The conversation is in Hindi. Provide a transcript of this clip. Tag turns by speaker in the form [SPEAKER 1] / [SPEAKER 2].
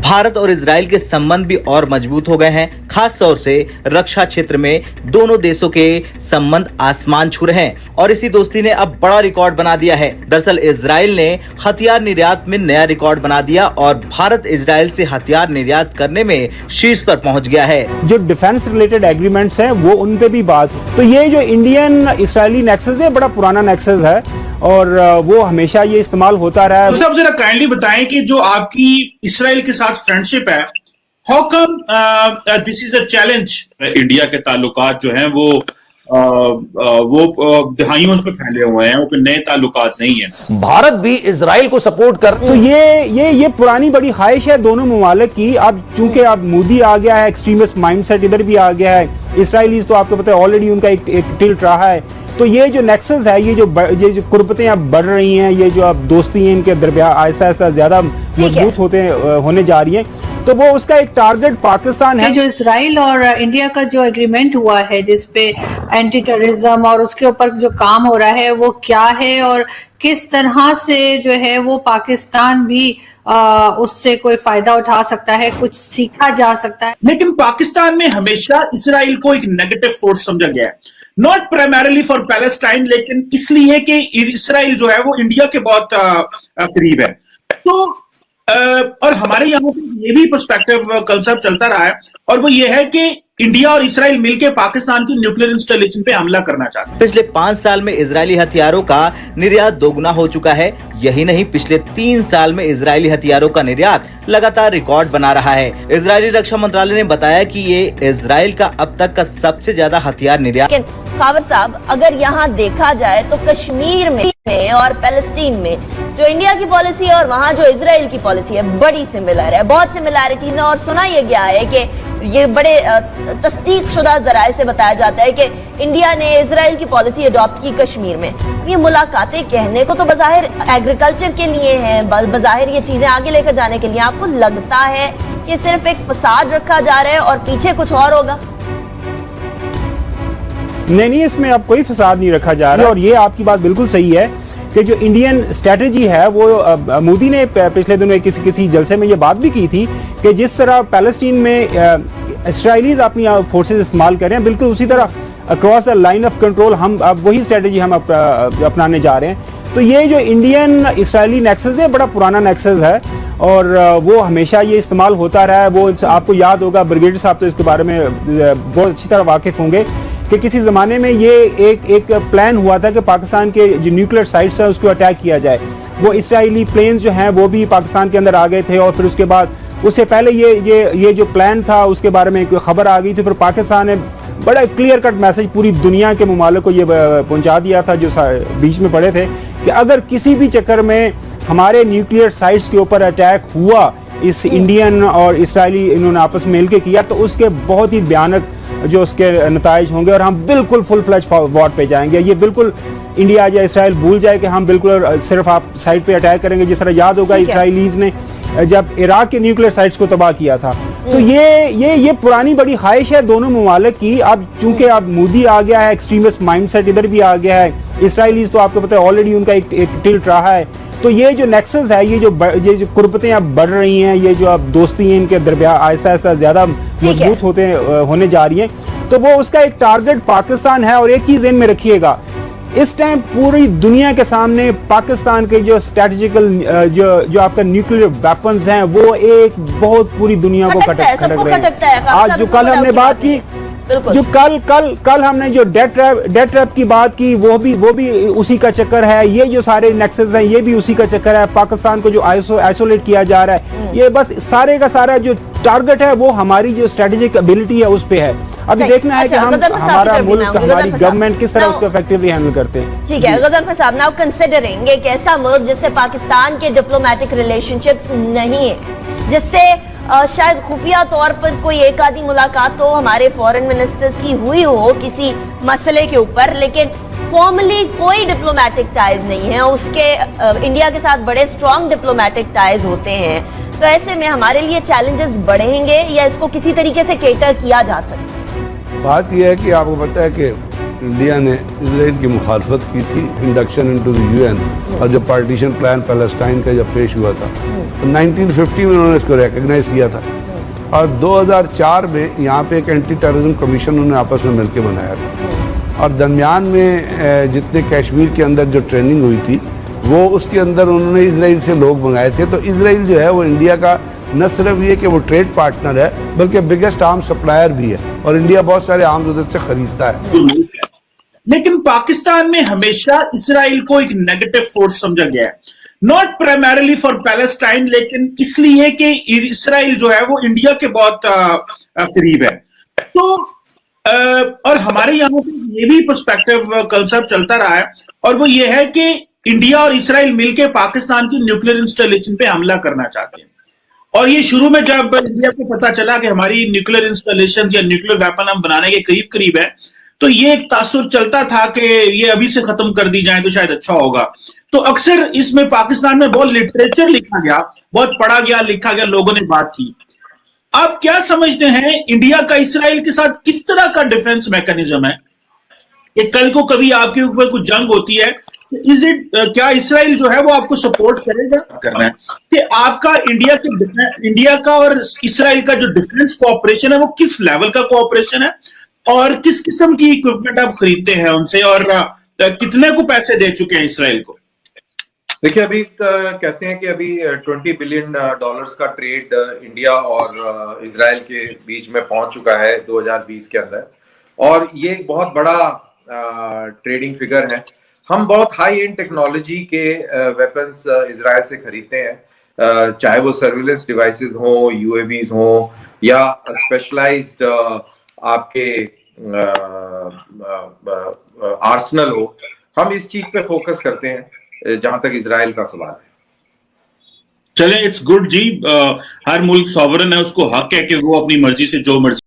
[SPEAKER 1] भारत और इजराइल के संबंध भी और मजबूत हो गए हैं। खास तौर से रक्षा क्षेत्र में दोनों देशों के संबंध आसमान छू रहे हैं और इसी दोस्ती ने अब बड़ा रिकॉर्ड बना दिया है। दरअसल इजराइल ने हथियार निर्यात में नया रिकॉर्ड बना दिया और भारत इजराइल से हथियार निर्यात करने में शीर्ष पर पहुंच गया है।
[SPEAKER 2] जो डिफेंस रिलेटेड एग्रीमेंट्स हैं वो उन पे भी बात, तो ये जो इंडियन इसराइली नेक्सस है बड़ा पुराना नेक्सस है और वो हमेशा ये इस्तेमाल होता रहा है।
[SPEAKER 3] तो सब जरा काइंडली बताएं कि जो आपकी इसराइल के साथ फ्रेंडशिप है, how come this is a challenge? India के ताल्लुकात जो हैं वो दहाइयों पे फैले हुए हैं, वो कोई नए ताल्लुकात नहीं है।
[SPEAKER 4] भारत भी इजराइल को सपोर्ट कर,
[SPEAKER 2] तो ये पुरानी बड़ी ख्वाहिश है दोनों ममालिक की। अब चूंकि अब मोदी आ गया है, एक्सट्रीमिस्ट माइंडसेट इधर भी आ गया है, इसराइलीज तो आपको पता है ऑलरेडी उनका एक टिल्ट रहा है। तो ये जो नेक्सस है, ये जो कुर्बतें अब बढ़ रही हैं, ये जो अब दोस्ती है इनके दरमियान आहिस्ता आहिस्ता ज्यादा मजबूत होने जा रही है, तो वो उसका एक टारगेट पाकिस्तान है।
[SPEAKER 5] जो इसराइल और इंडिया का जो एग्रीमेंट हुआ है जिसपे एंटी टेररिज्म और उसके ऊपर जो काम हो रहा है वो क्या है और किस तरह से जो है वो पाकिस्तान भी उससे कोई फायदा उठा सकता है, कुछ सीखा जा सकता है।
[SPEAKER 3] लेकिन पाकिस्तान में हमेशा इसराइल को एक नेगेटिव फोर्स समझा गया है, नॉट प्राइमरीली फॉर पैलेस्टाइन, लेकिन इसलिए कि इसराइल जो है वो इंडिया के बहुत करीब है। तो और हमारे यहाँ ये भी पर्सपेक्टिव कंसेप्ट चलता रहा है और वो ये है कि इंडिया और इसराइल मिलकर पाकिस्तान की न्यूक्लियर इंस्टॉलेशन पे हमला करना चाहते हैं।
[SPEAKER 1] पिछले 5 साल में इजरायली हथियारों का निर्यात दोगुना हो चुका है। यही नहीं, पिछले 3 साल में इजरायली हथियारों का निर्यात लगातार रिकॉर्ड बना रहा है। इजरायली रक्षा मंत्रालय ने बताया कि ये इजराइल का अब तक का सबसे ज्यादा हथियार निर्यात।
[SPEAKER 6] लेकिन खावर साहब, अगर यहाँ देखा जाए तो कश्मीर में और पैलेस्टीन में जो इंडिया की पॉलिसी है और वहाँ जो इजराइल की पॉलिसी है बड़ी सिमिलर है, बहुत सिमिलैरिटीज है। और सुना ये गया है कि ये बड़े तस्दीक शुदा जराए से बताया जाता है कि इंडिया ने इजराइल की पॉलिसी अडॉप्ट की कश्मीर में। ये मुलाकातें कहने को तो बज़ाहिर एग्रीकल्चर के लिए हैं, बज़ाहिर ये चीजें आगे लेकर जाने के लिए। आपको लगता है कि सिर्फ एक फसाद रखा जा रहा है और पीछे कुछ और होगा?
[SPEAKER 2] नहीं, इसमें अब कोई फसाद नहीं रखा जा रहा है और ये आपकी बात बिल्कुल सही है कि जो इंडियन स्ट्रेटजी है वो मोदी ने पिछले दिनों किसी जलसे में ये बात भी की थी कि जिस तरह पैलेस्टीन में इसराइलीज अपनी फोर्सेस इस्तेमाल कर रहे हैं, बिल्कुल उसी तरह across the line of control हम अब वही स्ट्रेटजी हम अपनाने जा रहे हैं। तो ये जो इंडियन इसराइली नेक्सस है बड़ा पुराना नेक्सस है और वो हमेशा ये इस्तेमाल होता रहा है। वो आपको याद होगा, ब्रिगेडियर साहब तो इसके बारे में बहुत अच्छी तरह वाकिफ होंगे कि किसी ज़माने में ये एक प्लान हुआ था कि पाकिस्तान के जो न्यूक्लियर साइट्स हैं उसको अटैक किया जाए। वो इसराइली प्लेन्स जो हैं वो भी पाकिस्तान के अंदर आ गए थे और फिर उसके बाद उससे पहले ये जो प्लान था उसके बारे में कोई खबर आ गई थी। फिर पाकिस्तान ने बड़ा क्लियर कट मैसेज पूरी दुनिया के ममालिक को ये पहुंचा दिया था जो बीच में पड़े थे कि अगर किसी भी चक्कर में हमारे न्यूक्लियर साइट्स के ऊपर अटैक हुआ, इस इंडियन और इसराइली इन्होंने आपस में मिलकर किया, तो उसके बहुत ही भयानक जो उसके नताइज होंगे और हम बिल्कुल फुल फ्लैश वॉर पे जाएंगे। ये बिल्कुल इंडिया या इसराइल भूल जाए कि हम बिल्कुल सिर्फ आप साइड पे अटैक करेंगे। जिस तरह याद होगा इसराइलीज ने जब इराक के न्यूक्लियर साइट्स को तबाह किया था। तो ये पुरानी बड़ी ख्वाहिश है दोनों ममालिक की। अब चूंकि अब मोदी आ गया है, एक्सट्रीमिस्ट माइंडसेट इधर भी आ गया है, इसराइलीज तो आपको पता है ऑलरेडी उनका एक टिल्ट रहा है। तो ये जो नेक्सस है, ये जो कुर्बतें अब बढ़ रही हैं, ये जो अब दोस्ती है इनके दरमियान आहिस्ता आहिस्ता ज्यादा मजबूत होने जा रही है, तो वो उसका एक टारगेट पाकिस्तान है। और एक चीज इन में रखिएगा, इस टाइम पूरी दुनिया के सामने पाकिस्तान के जो स्ट्रेटेजिकल जो आपका न्यूक्लियर वेपन्स हैं वो एक बहुत पूरी दुनिया को खटक रहे हैं। आज जो कल हमने बात की, जो कल हमने जो डेट ट्रैप की बात की, वो भी उसी का चक्कर है। ये जो सारे नेक्सस हैं ये भी उसी का चक्कर है। पाकिस्तान को जो आइसोलेट किया जा रहा है, ये बस सारे का सारा जो टारगेट है वो हमारी जो स्ट्रेटेजिक एबिलिटी है उस पे है। अभी देखना है कि हमारा मुल्क, हमारी गवर्नमेंट किस तरह उसको इफेक्टिवली हैंडल करते हैं।
[SPEAKER 6] ठीक है गजनफर साहब, नाउ कंसीडरिंग एक ऐसा मुल्क जिससे पाकिस्तान के डिप्लोमेटिक रिलेशनशिप्स नहीं है, जिससे शायद खुफिया तौर पर कोई एक आधी मुलाकात तो हमारे फॉरेन मिनिस्टर्स की हुई हो किसी मसले के ऊपर, लेकिन फॉर्मली कोई डिप्लोमेटिक टाइज नहीं है उसके। इंडिया के साथ बड़े स्ट्रॉन्ग डिप्लोमेटिक टाइज होते हैं, तो ऐसे में हमारे लिए चैलेंजेस बढ़ेंगे या इसको किसी तरीके से केटर किया जा सकता है?
[SPEAKER 7] बात यह है कि आपको पता है कि इंडिया ने इसराइल की मुखालफत की थी इंडक्शन इनटू द यूएन, और जब पार्टीशन प्लान पैलेस्टाइन का जब पेश हुआ था तो 1950 में उन्होंने इसको रिकग्नाइज किया था, और 2004 में यहाँ पे एक एंटी टेररिज्म कमीशन उन्होंने आपस में मिलकर बनाया था, और दरमियान में जितने कश्मीर के अंदर जो ट्रेनिंग हुई थी वो उसके अंदर उन्होंने इसराइल से लोग मंगाए थे। तो इसराइल जो है वो इंडिया का न सिर्फ ये कि वो ट्रेड पार्टनर है बल्कि बिगेस्ट आर्म सप्लायर भी है, और इंडिया बहुत सारे आर्म्स उधर से खरीदता है।
[SPEAKER 3] लेकिन पाकिस्तान में हमेशा इसराइल को एक नेगेटिव फोर्स समझा गया है, नॉट प्राइमरीली फॉर पैलेस्टाइन, लेकिन इसलिए कि इसराइल जो है वो इंडिया के बहुत करीब है। तो और हमारे यहाँ पे ये भी पर्सपेक्टिव कंसेप्ट चलता रहा है, और वो ये है कि इंडिया और इसराइल मिलकर पाकिस्तान की न्यूक्लियर इंस्टॉलेशन पे हमला करना चाहते हैं। और ये शुरू में जब इंडिया को पता चला कि हमारी न्यूक्लियर इंस्टॉलेशन या न्यूक्लियर वेपन हम बनाने के करीब करीब है, तो ये एक तासुर चलता था कि ये अभी से खत्म कर दी जाए तो शायद अच्छा होगा। तो अक्सर इसमें पाकिस्तान में बहुत लिटरेचर लिखा गया, बहुत पढ़ा गया, लिखा गया, लोगों ने बात की। आप क्या समझते हैं इंडिया का इसराइल के साथ किस तरह का डिफेंस मैकेनिज्म है कि कल को कभी आपके ऊपर कुछ जंग होती है, क्या इसराइल जो है वो आपको सपोर्ट करेगा? करना है कि आपका इंडिया का और इसराइल का जो डिफेंस कोऑपरेशन है वो किस लेवल का कोऑपरेशन है, और किस किस्म की इक्विपमेंट आप खरीदते हैं उनसे, और कितने को पैसे दे चुके हैं इसराइल को?
[SPEAKER 8] देखिए, अभी कहते हैं कि अभी $20 बिलियन का ट्रेड इंडिया और इजराइल के बीच में पहुंच चुका है 2020 के अंदर, और ये एक बहुत बड़ा ट्रेडिंग फिगर है। हम बहुत हाई एंड टेक्नोलॉजी के वेपन्स इजराइल से खरीदते हैं, चाहे वो सर्विलेंस डिवाइसेस हो, यूएवीज हो, या स्पेशलाइज्ड आपके आर्सनल हो। हम इस चीज पे फोकस करते हैं जहां तक इजराइल का सवाल है।
[SPEAKER 3] चले, इट्स गुड जी, हर मुल्क सॉवरन है, उसको हक है कि वो अपनी मर्जी से जो मर्जी